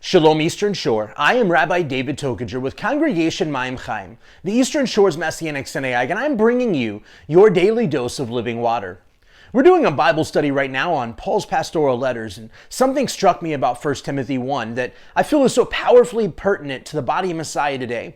Shalom Eastern Shore. I am Rabbi David Tokajer with Congregation Maim Chaim, the Eastern Shore's Messianic Synagogue, and I'm bringing you your daily dose of living water. We're doing a Bible study right now on Paul's pastoral letters, and something struck me about 1 Timothy 1 that I feel is so powerfully pertinent to the body of Messiah today.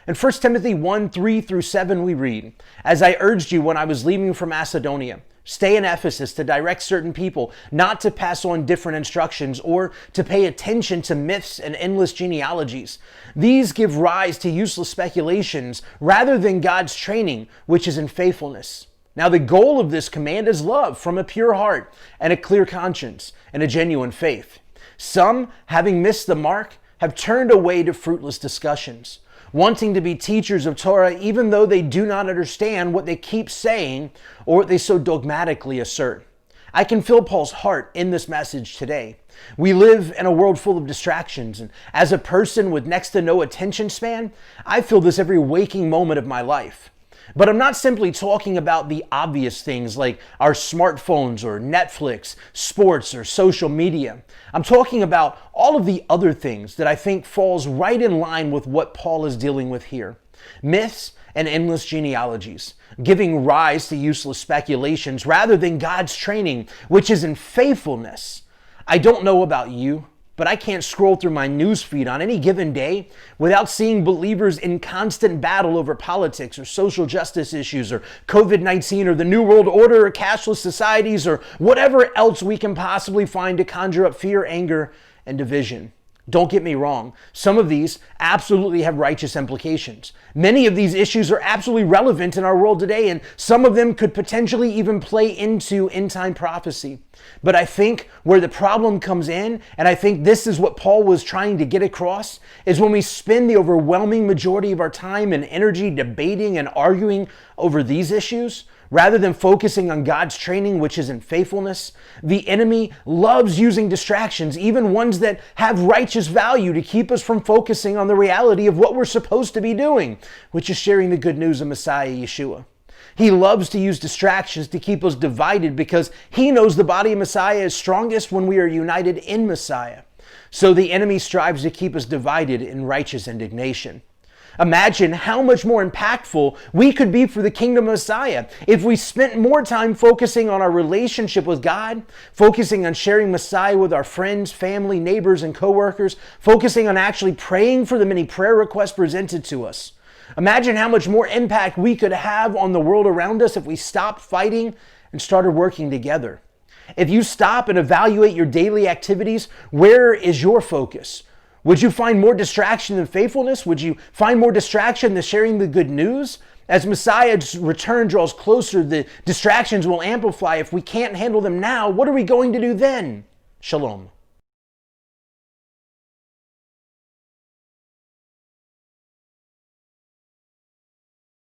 In 1 Timothy 1, 3 through 7 we read, "As I urged you when I was leaving for Macedonia, stay in Ephesus to direct certain people not to pass on different instructions or to pay attention to myths and endless genealogies. These give rise to useless speculations rather than God's training, which is in faithfulness. Now the goal of this command is love from a pure heart and a clear conscience and a genuine faith. Some, having missed the mark, have turned away to fruitless discussions, wanting to be teachers of Torah even though they do not understand what they keep saying or what they so dogmatically assert." I can feel Paul's heart in this message today. We live in a world full of distractions, and as a person with next to no attention span, I feel this every waking moment of my life. But I'm not simply talking about the obvious things like our smartphones or Netflix, sports, or social media. I'm talking about all of the other things that I think falls right in line with what Paul is dealing with here. Myths and endless genealogies, giving rise to useless speculations rather than God's training, which is in faithfulness. I don't know about you, but I can't scroll through my newsfeed on any given day without seeing believers in constant battle over politics or social justice issues or COVID-19 or the New World Order or cashless societies or whatever else we can possibly find to conjure up fear, anger, and division. Don't get me wrong, some of these absolutely have righteous implications. Many of these issues are absolutely relevant in our world today, and some of them could potentially even play into end-time prophecy. But I think where the problem comes in, and I think this is what Paul was trying to get across, is when we spend the overwhelming majority of our time and energy debating and arguing over these issues, rather than focusing on God's training, which is in faithfulness. The enemy loves using distractions, even ones that have righteous value, to keep us from focusing on the reality of what we're supposed to be doing, which is sharing the good news of Messiah Yeshua. He loves to use distractions to keep us divided because he knows the body of Messiah is strongest when we are united in Messiah. So the enemy strives to keep us divided in righteous indignation. Imagine how much more impactful we could be for the kingdom of Messiah if we spent more time focusing on our relationship with God, focusing on sharing Messiah with our friends, family, neighbors, and coworkers, focusing on actually praying for the many prayer requests presented to us. Imagine how much more impact we could have on the world around us if we stopped fighting and started working together. If you stop and evaluate your daily activities, where is your focus? Would you find more distraction than faithfulness? Would you find more distraction than sharing the good news? As Messiah's return draws closer, the distractions will amplify. If we can't handle them now, what are we going to do then? Shalom.